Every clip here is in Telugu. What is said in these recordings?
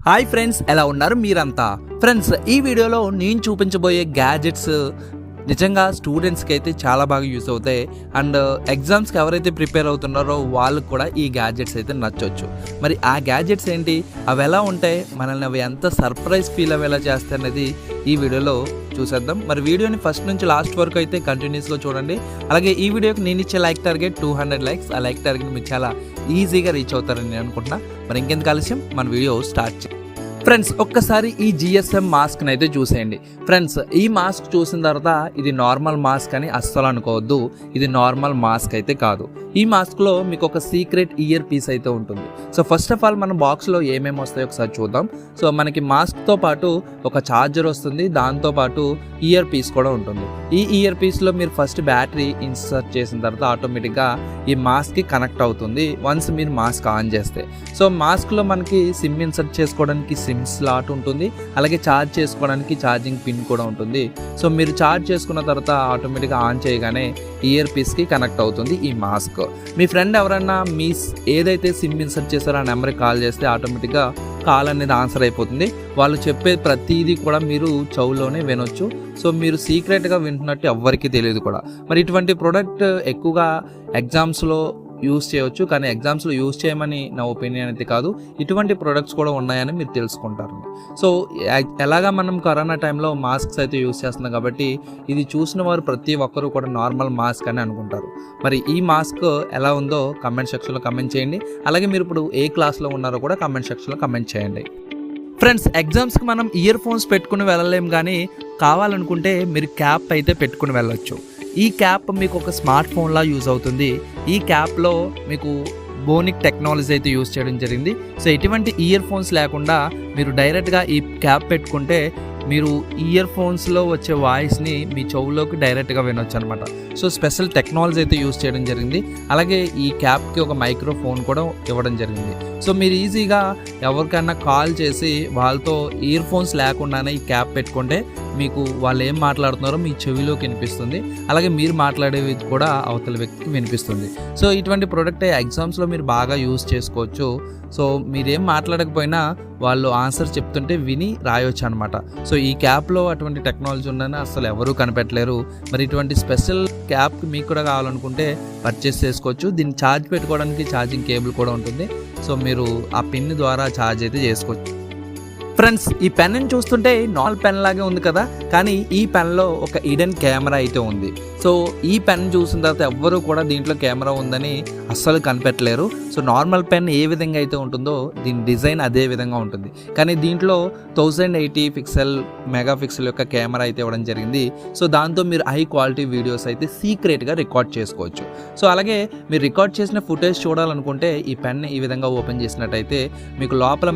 హాయ్ ఫ్రెండ్స్, ఎలా ఉన్నారు మీరంతా? ఫ్రెండ్స్, ఈ వీడియోలో నేను చూపించబోయే గ్యాడ్జెట్స్ నిజంగా స్టూడెంట్స్కి అయితే చాలా బాగా యూస్ అవుతాయి. అండ్ ఎగ్జామ్స్కి ఎవరైతే ప్రిపేర్ అవుతున్నారో వాళ్ళకు కూడా ఈ గ్యాడ్జెట్స్ అయితే నచ్చవచ్చు. మరి ఆ గ్యాడ్జెట్స్ ఏంటి, అవి ఎలా ఉంటాయి, మనల్ని అవి ఎంత సర్ప్రైజ్ ఫీల్ అయ్యేలా చేస్తాయి అనేది ఈ వీడియోలో చూసేద్దాం. మరి వీడియోని ఫస్ట్ నుంచి లాస్ట్ వరకు అయితే కంటిన్యూస్గా చూడండి. అలాగే ఈ వీడియోకి నేను ఇచ్చే లైక్ టార్గెట్ 200 లైక్స్. ఆ లైక్ టార్గెట్ మీరు చాలా ఈజీగా రీచ్ అవుతారని నేను అనుకుంటున్నా. మరి ఇంకెందుకు ఆలస్యం, మన వీడియో స్టార్ట్ చేయండి. ఫ్రెండ్స్, ఒక్కసారి ఈ జిఎస్ఎం మాస్క్ని అయితే చూసేయండి. ఫ్రెండ్స్, ఈ మాస్క్ చూసిన తర్వాత ఇది నార్మల్ మాస్క్ అని అస్సలు అనుకోవద్దు. ఇది నార్మల్ మాస్క్ అయితే కాదు. ఈ మాస్క్లో మీకు ఒక సీక్రెట్ ఇయర్ పీస్ అయితే ఉంటుంది. సో ఫస్ట్ ఆఫ్ ఆల్ మన బాక్స్లో ఏమేమి వస్తాయో ఒకసారి చూద్దాం. సో మనకి మాస్క్తో పాటు ఒక ఛార్జర్ వస్తుంది, దాంతోపాటు ఇయర్ పీస్ కూడా ఉంటుంది. ఈ ఇయర్ పీస్లో మీరు ఫస్ట్ బ్యాటరీ ఇన్సర్ట్ చేసిన తర్వాత ఆటోమేటిక్గా ఈ మాస్క్కి కనెక్ట్ అవుతుంది వన్స్ మీరు మాస్క్ ఆన్ చేస్తే. సో మాస్క్లో మనకి సిమ్ ఇన్సర్ట్ చేసుకోవడానికి సిమ్ స్లాట్ ఉంటుంది, అలాగే ఛార్జ్ చేసుకోవడానికి ఛార్జింగ్ పిన్ కూడా ఉంటుంది. సో మీరు ఛార్జ్ చేసుకున్న తర్వాత ఆటోమేటిక్గా ఆన్ చేయగానే ఇయర్ పీస్కి కనెక్ట్ అవుతుంది ఈ మాస్క్. మీ ఫ్రెండ్ ఎవరన్నా మీ ఏదైతే సిమ్ ఇన్సర్ట్ చేస్తారో ఆ నెంబర్కి కాల్ చేస్తే ఆటోమేటిక్గా కాల్ అనేది ఆన్సర్ అయిపోతుంది. వాళ్ళు చెప్పే ప్రతిదీ కూడా మీరు చెవులోనే వినొచ్చు. సో మీరు సీక్రెట్గా వింటున్నట్టు ఎవ్వరికీ తెలియదు కూడా. మరి ఇటువంటి ప్రోడక్ట్ ఎక్కువగా ఎగ్జామ్స్లో యూస్ చేయవచ్చు, కానీ ఎగ్జామ్స్లో యూస్ చేయమని నా ఒపీనియన్ అయితే కాదు. ఇటువంటి ప్రొడక్ట్స్ కూడా ఉన్నాయని మీరు తెలుసుకుంటారు. సో ఎలాగా మనం కరోనా టైంలో మాస్క్స్ అయితే యూస్ చేస్తున్నాం కాబట్టి ఇది చూసిన వారు ప్రతి ఒక్కరూ కూడా నార్మల్ మాస్క్ అని అనుకుంటారు. మరి ఈ మాస్క్ ఎలా ఉందో కమెంట్ సెక్షన్లో కమెంట్ చేయండి. అలాగే మీరు ఇప్పుడు ఏ క్లాస్లో ఉన్నారో కూడా కమెంట్ సెక్షన్లో కమెంట్ చేయండి. ఫ్రెండ్స్, ఎగ్జామ్స్కి మనం ఇయర్ ఫోన్స్ పెట్టుకుని వెళ్ళలేం, కానీ కావాలనుకుంటే మీరు క్యాప్ అయితే పెట్టుకుని వెళ్ళొచ్చు. ఈ క్యాప్ మీకు ఒక స్మార్ట్ ఫోన్లా యూజ్ అవుతుంది. ఈ క్యాప్లో మీకు బోనిక్ టెక్నాలజీ అయితే యూజ్ చేయడం జరిగింది. సో ఎటువంటి ఇయర్ ఫోన్స్ లేకుండా మీరు డైరెక్ట్గా ఈ క్యాప్ పెట్టుకుంటే మీరు ఇయర్ ఫోన్స్లో వచ్చే వాయిస్ని మీ చెవులోకి డైరెక్ట్గా వినొచ్చు అనమాట. సో స్పెషల్ టెక్నాలజీ అయితే యూజ్ చేయడం జరిగింది. అలాగే ఈ క్యాప్కి ఒక మైక్రోఫోన్ కూడా ఇవ్వడం జరిగింది. సో మీరు ఈజీగా ఎవరికైనా కాల్ చేసి వాళ్ళతో ఇయర్ ఫోన్స్ లేకుండానే ఈ క్యాప్ పెట్టుకుంటే మీకు వాళ్ళు ఏం మాట్లాడుతున్నారో మీ చెవిలోకి వినిపిస్తుంది. అలాగే మీరు మాట్లాడేవి కూడా అవతల వ్యక్తికి వినిపిస్తుంది. సో ఇటువంటి ప్రోడక్ట్ ఎగ్జామ్స్లో మీరు బాగా యూజ్ చేసుకోవచ్చు. సో మీరేం మాట్లాడకపోయినా వాళ్ళు ఆన్సర్ చెప్తుంటే విని రాయొచ్చు అనమాట. సో ఈ క్యాప్లో అటువంటి టెక్నాలజీ ఉందని అసలు ఎవరూ కనిపెట్టలేరు. మరి ఇటువంటి స్పెషల్ క్యాప్ మీకు కూడా కావాలనుకుంటే పర్చేస్ చేసుకోవచ్చు. దీన్ని ఛార్జ్ పెట్టుకోవడానికి ఛార్జింగ్ కేబుల్ కూడా ఉంటుంది. సో మీరు ఆ పిన్ ద్వారా ఛార్జ్ అయితే చేసుకోవచ్చు. ఫ్రెండ్స్, ఈ పెన్ని చూస్తుంటే నార్మల్ పెన్ లాగే ఉంది కదా, కానీ ఈ పెన్లో ఒక హిడెన్ కెమెరా అయితే ఉంది. సో ఈ పెన్ చూసిన తర్వాత ఎవ్వరూ కూడా దీంట్లో కెమెరా ఉందని అస్సలు కనిపెట్టలేరు. సో నార్మల్ పెన్ ఏ విధంగా అయితే ఉంటుందో దీని డిజైన్ అదే విధంగా ఉంటుంది, కానీ దీంట్లో 1080 మెగాపిక్సెల్ యొక్క కెమెరా అయితే ఇవ్వడం జరిగింది. సో దాంతో మీరు హై క్వాలిటీ వీడియోస్ అయితే సీక్రెట్గా రికార్డ్ చేసుకోవచ్చు. సో అలాగే మీరు రికార్డ్ చేసిన ఫుటేజ్ చూడాలనుకుంటే ఈ పెన్ ఈ విధంగా ఓపెన్ చేసినట్టయితే మీకు లోపల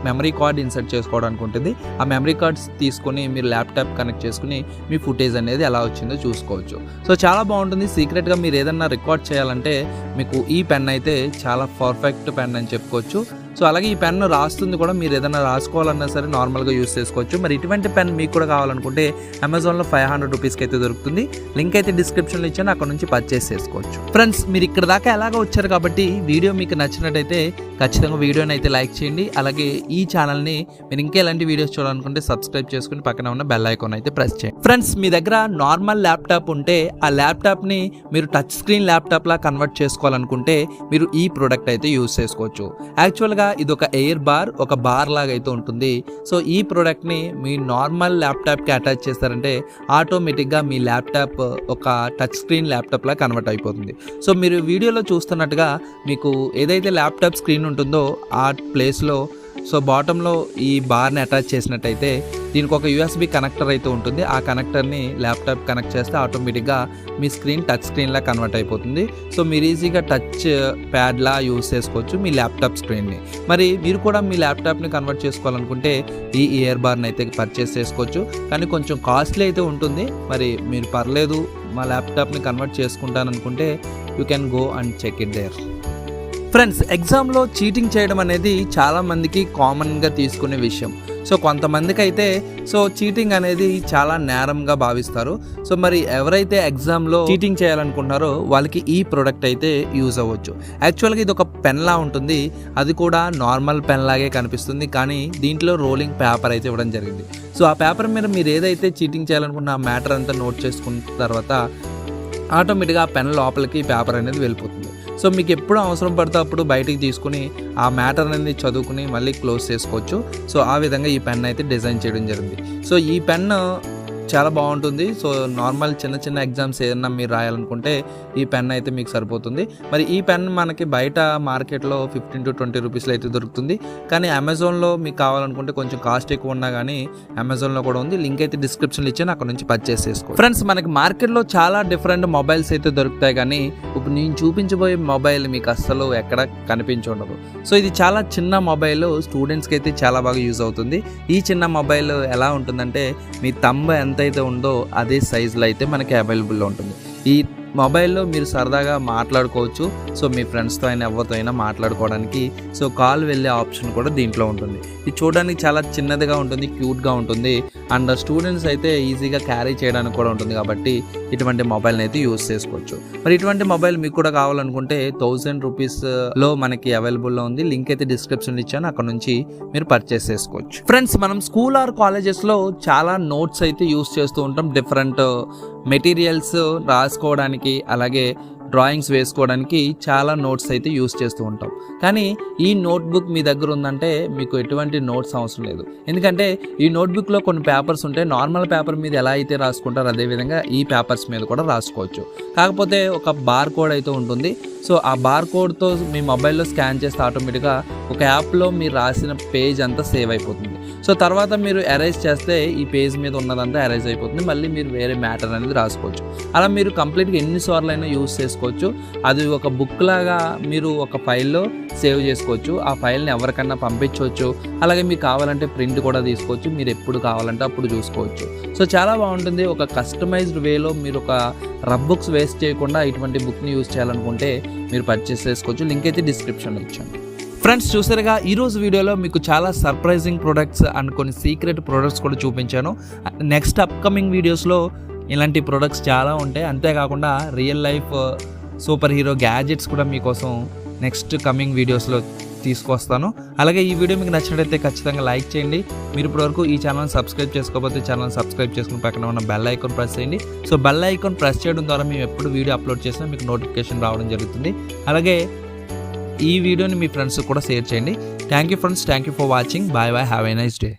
మెమరీ కార్డ్ ఇన్సర్ట్ చేసుకోవడానికి ఉంటుంది. ఆ మెమరీ కార్డ్స్ తీసుకొని మీరు ల్యాప్టాప్ కనెక్ట్ చేసుకుని మీ ఫుటేజ్ అనేది ఎలా వచ్చిందో చూసుకోవచ్చు. సో చాలా బాగుంటుంది. సీక్రెట్గా మీరు ఏదన్నా రికార్డ్ చేయాలంటే మీకు ఈ పెన్ అయితే చాలా పర్ఫెక్ట్ పెన్ అని చెప్పుకోవచ్చు. సో అలాగే ఈ పెన్ను రాస్తుంది కూడా, మీరు ఏదైనా రాసుకోవాలన్నా సరే నార్మల్గా యూస్ చేసుకోవచ్చు. మరి ఇటువంటి పెన్ మీకు కూడా కావాలనుకుంటే అమెజాన్లో 500 రూపీస్కి అయితే దొరుకుతుంది. లింక్ అయితే డిస్క్రిప్షన్లో ఇచ్చాను, అక్కడ నుంచి పర్చేస్ చేసుకోవచ్చు. ఫ్రెండ్స్, మీరు ఇక్కడ దాకా ఎలాగో వచ్చారు కాబట్టి వీడియో మీకు నచ్చినట్టయితే ఖచ్చితంగా వీడియోని అయితే లైక్ చేయండి. అలాగే ఈ ఛానల్ని మీరు ఇంకా ఎలాంటి వీడియోస్ చూడాలనుకుంటే సబ్స్క్రైబ్ చేసుకుని పక్కన ఉన్న బెల్ ఐకాన్ అయితే ప్రెస్ చేయండి. ఫ్రెండ్స్, మీ దగ్గర నార్మల్ ల్యాప్టాప్ ఉంటే ఆ ల్యాప్టాప్ని మీరు టచ్ స్క్రీన్ ల్యాప్టాప్లా కన్వర్ట్ చేసుకోవాలనుకుంటే మీరు ఈ ప్రోడక్ట్ అయితే యూస్ చేసుకోవచ్చు. యాక్చువల్గా ఇది ఒక ఎయిర్ బార్, ఒక బార్ లాగా అయితే ఉంటుంది. సో ఈ ప్రోడక్ట్ని మీ నార్మల్ ల్యాప్టాప్కి అటాచ్ చేస్తారంటే ఆటోమేటిక్గా మీ ల్యాప్టాప్ ఒక టచ్ స్క్రీన్ ల్యాప్టాప్ లా కన్వర్ట్ అయిపోతుంది. సో మీరు వీడియోలో చూస్తున్నట్టుగా మీకు ఏదైతే ల్యాప్టాప్ స్క్రీన్ ఉంటుందో ఆ ప్లేస్లో సో బాటంలో ఈ బార్ని అటాచ్ చేసినట్టయితే దీనికి ఒక యూఎస్బి కనెక్టర్ అయితే ఉంటుంది. ఆ కనెక్టర్ని ల్యాప్టాప్ కనెక్ట్ చేస్తే ఆటోమేటిక్గా మీ స్క్రీన్ టచ్ స్క్రీన్లా కన్వర్ట్ అయిపోతుంది. సో మీరు ఈజీగా టచ్ ప్యాడ్లా యూస్ చేసుకోవచ్చు మీ ల్యాప్టాప్ స్క్రీన్ని. మరి మీరు కూడా మీ ల్యాప్టాప్ని కన్వర్ట్ చేసుకోవాలనుకుంటే ఈ ఇయర్ బార్ని అయితే పర్చేస్ చేసుకోవచ్చు, కానీ కొంచెం కాస్ట్లీ అయితే ఉంటుంది. మరి మీరు పర్లేదు మా ల్యాప్టాప్ని కన్వర్ట్ చేసుకుంటాననుకుంటే you can go and check it there. Friends, ఎగ్జామ్లో చీటింగ్ చేయడం అనేది చాలామందికి కామన్గా తీసుకునే విషయం. సో కొంతమందికి అయితే చీటింగ్ అనేది చాలా నేరంగా భావిస్తారు. సో మరి ఎవరైతే ఎగ్జామ్లో చీటింగ్ చేయాలనుకుంటున్నారో వాళ్ళకి ఈ ప్రోడక్ట్ అయితే యూజ్ అవ్వచ్చు. యాక్చువల్గా ఇది ఒక పెన్లా ఉంటుంది, అది కూడా నార్మల్ పెన్ లాగే కనిపిస్తుంది, కానీ దీంట్లో రోలింగ్ పేపర్ అయితే ఇవ్వడం జరిగింది. సో ఆ పేపర్ మీద మీరు ఏదైతే చీటింగ్ చేయాలనుకున్న ఆ మ్యాటర్ అంతా నోట్ చేసుకున్న తర్వాత ఆటోమేటిక్గా ఆ పెన్ లోపలికి పేపర్ అనేది వెళ్ళిపోతుంది. సో మీకు ఎప్పుడు అవసరం పడితే అప్పుడు బయటికి తీసుకుని ఆ మ్యాటర్ అనేది చదువుకుని మళ్ళీ క్లోజ్ చేసుకోవచ్చు. సో ఆ విధంగా ఈ పెన్ అయితే డిజైన్ చేయడం జరిగింది. సో ఈ పెన్ చాలా బాగుంటుంది. సో నార్మల్ చిన్న చిన్న ఎగ్జామ్స్ ఏదన్నా మీరు రాయాలనుకుంటే ఈ పెన్ అయితే మీకు సరిపోతుంది. మరి ఈ పెన్ మనకి బయట మార్కెట్లో 15 to 20 రూపీస్లో అయితే దొరుకుతుంది, కానీ అమెజాన్లో మీకు కావాలనుకుంటే కొంచెం కాస్ట్ ఎక్కువ ఉన్నా కానీ అమెజాన్లో కూడా ఉంది. లింక్ అయితే డిస్క్రిప్షన్లో ఇచ్చాను, అక్కడ నుంచి పర్చేస్ చేసుకోండి. ఫ్రెండ్స్, మనకి మార్కెట్లో చాలా డిఫరెంట్ మొబైల్స్ అయితే దొరుకుతాయి, కానీ ఇప్పుడు నేను చూపించబోయే మొబైల్ మీకు అస్సలు ఎక్కడ కనిపించుండదు. సో ఇది చాలా చిన్న మొబైల్, స్టూడెంట్స్కి అయితే చాలా బాగా యూజ్ అవుతుంది. ఈ చిన్న మొబైల్ ఎలా ఉంటుందంటే మీ తంబ ఎంతైతే ఉందో అదే సైజులో అయితే మనకి అవైలబుల్లో ఉంటుంది. ఈ మొబైల్లో మీరు సరదాగా మాట్లాడుకోవచ్చు. సో మీ ఫ్రెండ్స్తో అయినా ఎవరితో అయినా మాట్లాడుకోవడానికి కాల్ వెళ్ళే ఆప్షన్ కూడా దీంట్లో ఉంటుంది. ఇది చూడడానికి చాలా చిన్నదిగా ఉంటుంది, క్యూట్గా ఉంటుంది, అండ్ స్టూడెంట్స్ అయితే ఈజీగా క్యారీ చేయడానికి కూడా ఉంటుంది. కాబట్టి ఇటువంటి మొబైల్ని అయితే యూజ్ చేసుకోవచ్చు. మరి ఇటువంటి మొబైల్ మీకు కూడా కావాలనుకుంటే 1000 రూపీస్లో మనకి అవైలబుల్లో ఉంది. లింక్ అయితే డిస్క్రిప్షన్లో ఇచ్చాను, అక్కడ నుంచి మీరు పర్చేస్ చేసుకోవచ్చు. ఫ్రెండ్స్, మనం స్కూల్ ఆర్ కాలేజెస్లో చాలా నోట్స్ అయితే యూజ్ చేస్తూ ఉంటాం. డిఫరెంట్ మెటీరియల్స్ రాసుకోవడానికి, అలాగే డ్రాయింగ్స్ వేసుకోవడానికి చాలా నోట్స్ అయితే యూస్ చేస్తూ ఉంటాం. కానీ ఈ నోట్బుక్ మీ దగ్గర ఉందంటే మీకు ఎటువంటి నోట్స్ అవసరం లేదు. ఎందుకంటే ఈ నోట్బుక్లో కొన్ని పేపర్స్ ఉంటాయి. నార్మల్ పేపర్ మీద ఎలా అయితే రాసుకుంటారో అదేవిధంగా ఈ పేపర్స్ మీద కూడా రాసుకోవచ్చు. కాకపోతే ఒక బార్ కోడ్ అయితే ఉంటుంది. సో ఆ బార్ కోడ్తో మీ మొబైల్లో స్కాన్ చేస్తే ఆటోమేటిక్గా ఒక యాప్లో మీరు రాసిన పేజ్ అంతా సేవ్ అయిపోతుంది. సో తర్వాత మీరు ఎరేజ్ చేస్తే ఈ పేజ్ మీద ఉన్నదంతా ఎరేజ్ అయిపోతుంది. మళ్ళీ మీరు వేరే మ్యాటర్ అనేది రాసుకోవచ్చు. అలా మీరు కంప్లీట్గా ఎన్నిసార్లు అయినా యూజ్ చేసుకోవచ్చు. అది ఒక బుక్ లాగా మీరు ఒక ఫైల్లో సేవ్ చేసుకోవచ్చు. ఆ ఫైల్ని ఎవరికన్నా పంపించవచ్చు. అలాగే మీకు కావాలంటే ప్రింట్ కూడా తీసుకోవచ్చు. మీరు ఎప్పుడు కావాలంటే అప్పుడు చూసుకోవచ్చు. సో చాలా బాగుంటుంది. ఒక కస్టమైజ్డ్ వేలో మీరు ఒక రఫ్ బుక్స్ వేస్ట్ చేయకుండా ఇటువంటి బుక్ని యూజ్ చేయాలనుకుంటే మీరు పర్చేస్ చేసుకోవచ్చు. లింక్ అయితే డిస్క్రిప్షన్లో ఇచ్చాను. ఫ్రెండ్స్, చూసారుగా ఈరోజు వీడియోలో మీకు చాలా సర్ప్రైజింగ్ ప్రొడక్ట్స్ అండ్ కొన్ని సీక్రెట్ ప్రొడక్ట్స్ కూడా చూపించాను. నెక్స్ట్ అప్కమింగ్ వీడియోస్లో ఇలాంటి ప్రొడక్ట్స్ చాలా ఉంటాయి. అంతేకాకుండా real life super hero gadgets కూడా మీకోసం నెక్స్ట్ కమింగ్ వీడియోస్లో తీసుకొస్తాను. అలాగే ఈ వీడియో మీకు నచ్చినట్లయితే ఖచ్చితంగా లైక్ చేయండి. మీరు ఇప్పటివరకు ఈ ఛానల్ని సబ్స్క్రైబ్ చేసుకోకపోతే ఛానల్ సబ్స్క్రైబ్ చేసుకుని పక్కన ఉన్న బెల్ ఐకాన్ ప్రెస్ చేయండి. సో బెల్ ఐకాన్ ప్రెస్ చేయడం ద్వారా మేము ఎప్పుడు వీడియో అప్లోడ్ చేసినా మీకు నోటిఫికేషన్ రావడం జరుగుతుంది. అలాగే ఈ వీడియోని మీ ఫ్రెండ్స్ కూడా షేర్ చేయండి. Thank you friends, thank you for watching. Bye bye, have a nice day.